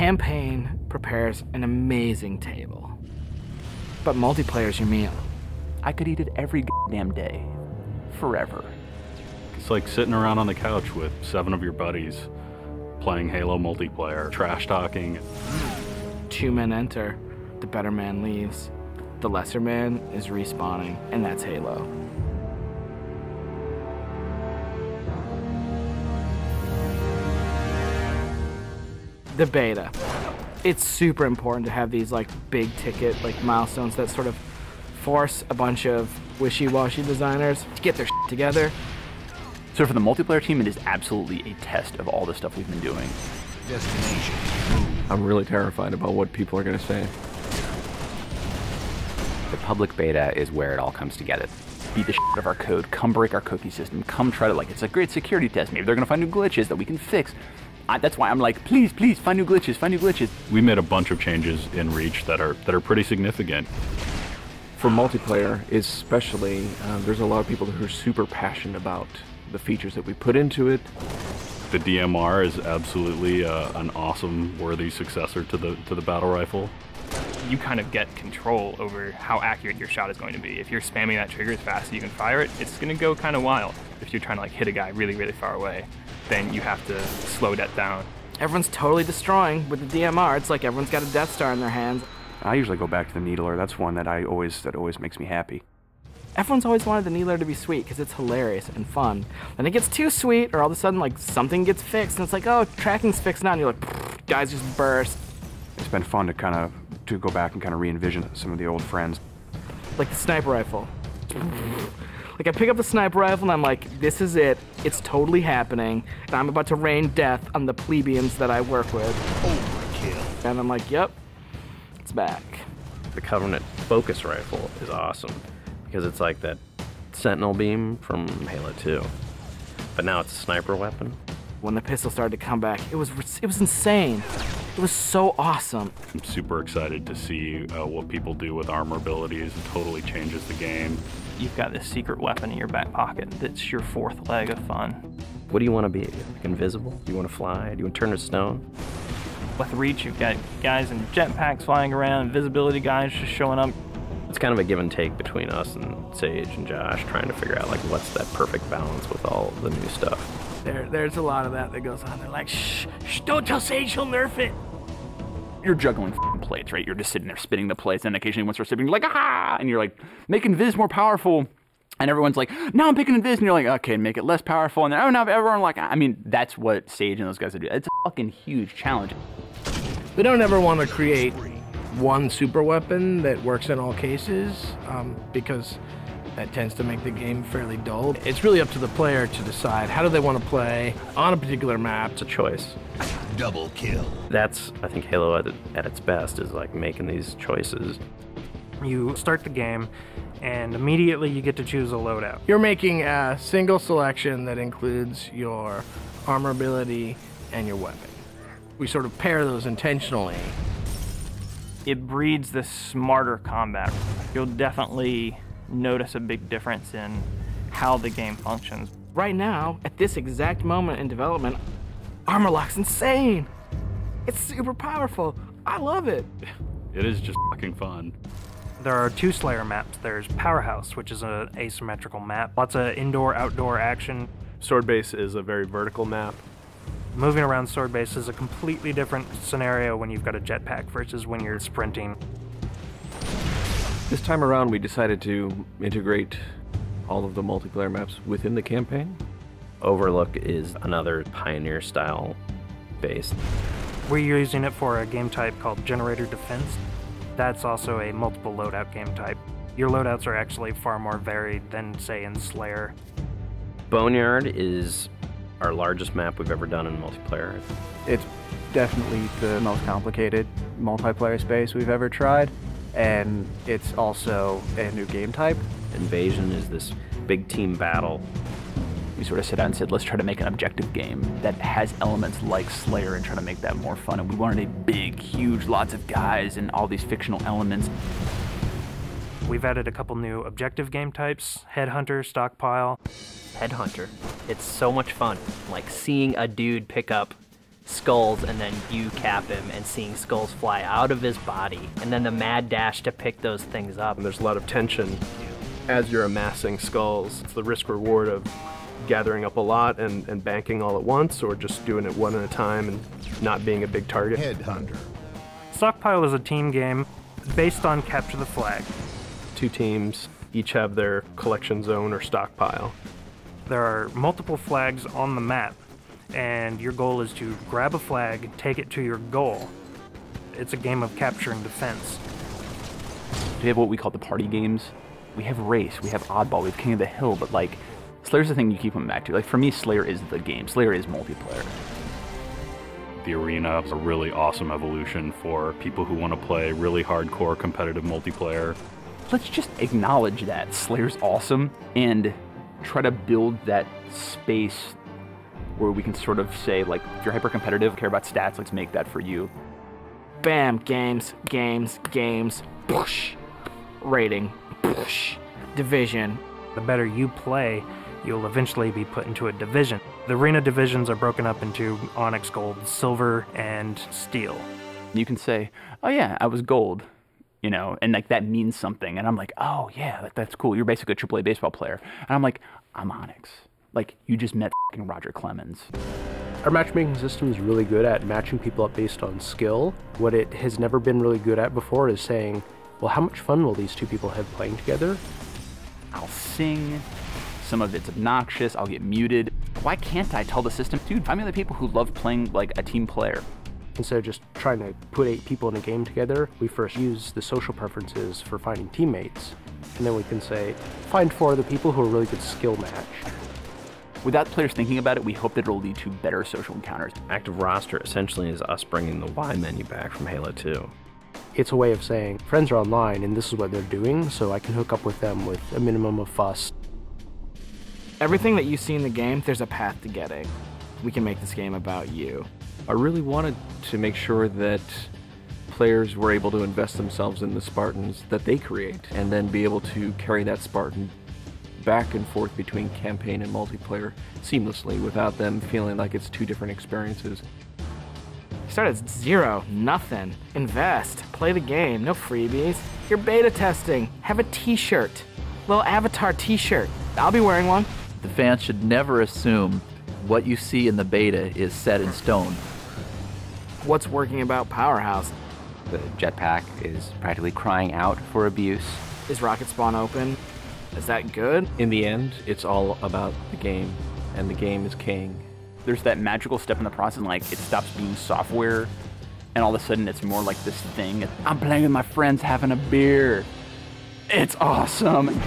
campaign prepares an amazing table, but multiplayer's your meal. I could eat it every goddamn day, forever. It's like sitting around on the couch with 7 of your buddies, playing Halo multiplayer, trash talking. 2 men enter, the better man leaves. The lesser man is respawning, and that's Halo. The beta. It's super important to have these like big ticket like milestones that sort of force a bunch of wishy-washy designers to get their shit together. So for the multiplayer team, it is absolutely a test of all the stuff we've been doing. Destination. I'm really terrified about what people are going to say. The public beta is where it all comes together. Beat the shit out of our code, come break our cookie system, come try to, like, it's a great security test. Maybe they're going to find new glitches that we can fix. That's why I'm like, please, please, find new glitches, find new glitches. We made a bunch of changes in Reach that are pretty significant. For multiplayer, especially, there's a lot of people who are super passionate about the features that we put into it. The DMR is absolutely an awesome, worthy successor to the battle rifle. You kind of get control over how accurate your shot is going to be. If you're spamming that trigger as fast as you can fire it, it's going to go kind of wild. If you're trying to like hit a guy really, really far away, then you have to slow that down. Everyone's totally destroying with the DMR. It's like everyone's got a Death Star in their hands. I usually go back to the Needler. That's one that always makes me happy. Everyone's always wanted the Needler to be sweet because it's hilarious and fun. Then it gets too sweet, or all of a sudden like something gets fixed, and it's like, oh, tracking's fixed now, and you're like, guys just burst. It's been fun to kind of go back and kind of re-envision some of the old friends. Like the sniper rifle. Like I pick up the sniper rifle and I'm like, this is it. It's totally happening. And I'm about to rain death on the plebeians that I work with. Overkill. And I'm like, yep, it's back. The Covenant focus rifle is awesome because it's like that Sentinel beam from Halo 2, but now it's a sniper weapon. When the pistol started to come back, it was insane. It was so awesome. I'm super excited to see what people do with armor abilities. It totally changes the game. You've got this secret weapon in your back pocket that's your 4th leg of fun. What do you want to be? Like invisible? Do you want to fly? Do you want to turn to stone? With Reach, you've got guys in jetpacks flying around, invisibility guys just showing up. It's kind of a give and take between us and Sage and Josh trying to figure out like what's that perfect balance with all the new stuff. There's a lot of that goes on. They're like, shh, don't tell Sage, he'll nerf it. You're juggling plates, right? You're just sitting there spinning the plates, and occasionally once you're spinning, you're like, ah! And you're like, making Viz more powerful. And everyone's like, no, I'm picking Viz. And you're like, okay, make it less powerful. And then, oh, no, everyone like, I mean, that's what Sage and those guys do. It's a fucking huge challenge. We don't ever want to create one super weapon that works in all cases, because that tends to make the game fairly dull. It's really up to the player to decide how do they want to play on a particular map. It's a choice. Double kill. That's, I think, Halo at its best is like making these choices. You start the game, and immediately you get to choose a loadout. You're making a single selection that includes your armor ability and your weapon. We sort of pair those intentionally. It breeds this smarter combat. You'll definitely notice a big difference in how the game functions. Right now, at this exact moment in development, Armor Lock's insane. It's super powerful. I love it. It is just fucking fun. There are 2 Slayer maps. There's Powerhouse, which is an asymmetrical map. Lots of indoor-outdoor action. Sword Base is a very vertical map. Moving around Sword Base is a completely different scenario when you've got a jetpack versus when you're sprinting. This time around, we decided to integrate all of the multiplayer maps within the campaign. Overlook is another Pioneer-style base. We're using it for a game type called Generator Defense. That's also a multiple loadout game type. Your loadouts are actually far more varied than, say, in Slayer. Boneyard is our largest map we've ever done in multiplayer. It's definitely the most complicated multiplayer space we've ever tried, and it's also a new game type. Invasion is this big team battle. We sort of sat down and said, let's try to make an objective game that has elements like Slayer and try to make that more fun. And we wanted a big, huge, lots of guys and all these fictional elements. We've added a couple new objective game types, Headhunter, Stockpile. Headhunter. It's so much fun. Like seeing a dude pick up skulls and then you cap him and seeing skulls fly out of his body, and then the mad dash to pick those things up. And there's a lot of tension as you're amassing skulls. It's the risk reward of gathering up a lot and banking all at once, or just doing it one at a time and not being a big target. Headhunter. Stockpile is a team game based on capture the flag. 2 teams each have their collection zone or stockpile. There are multiple flags on the map, and your goal is to grab a flag, take it to your goal. It's a game of capture and defense. We have what we call the party games. We have Race, we have Oddball, we have King of the Hill, but like, Slayer's the thing you keep coming back to. Like, for me, Slayer is the game. Slayer is multiplayer. The arena is a really awesome evolution for people who want to play really hardcore competitive multiplayer. Let's just acknowledge that Slayer's awesome and try to build that space where we can sort of say, like, if you're hyper competitive, care about stats, let's make that for you. Bam, games, push, rating, push, division. The better you play, you'll eventually be put into a division. The arena divisions are broken up into Onyx, Gold, Silver, and Steel. You can say, oh yeah, I was Gold, you know, and like that means something. And I'm like, oh yeah, that's cool. You're basically a AAA baseball player. And I'm like, I'm Onyx. Like, you just met fucking Roger Clemens. Our matchmaking system is really good at matching people up based on skill. What it has never been really good at before is saying, well, how much fun will these 2 people have playing together? I'll sing, some of it's obnoxious, I'll get muted. Why can't I tell the system, dude, find me the people who love playing like a team player? Instead of just trying to put 8 people in a game together, we first use the social preferences for finding teammates. And then we can say, find 4 other people who are really good skill match. Without players thinking about it, we hope that it'll lead to better social encounters. Active roster essentially is us bringing the Y menu back from Halo 2. It's a way of saying, friends are online and this is what they're doing, so I can hook up with them with a minimum of fuss. Everything that you see in the game, there's a path to getting. We can make this game about you. I really wanted to make sure that players were able to invest themselves in the Spartans that they create, and then be able to carry that Spartan back and forth between campaign and multiplayer seamlessly without them feeling like it's 2 different experiences. Start at 0, nothing. Invest, play the game, no freebies. You're beta testing, have a t-shirt, little avatar t-shirt. I'll be wearing one. The fans should never assume what you see in the beta is set in stone. What's working about Powerhouse? The jetpack is practically crying out for abuse. Is Rocket Spawn open? Is that good? In the end, it's all about the game, and the game is king. There's that magical step in the process, like it stops being software, and all of a sudden it's more like this thing. I'm playing with my friends having a beer. It's awesome.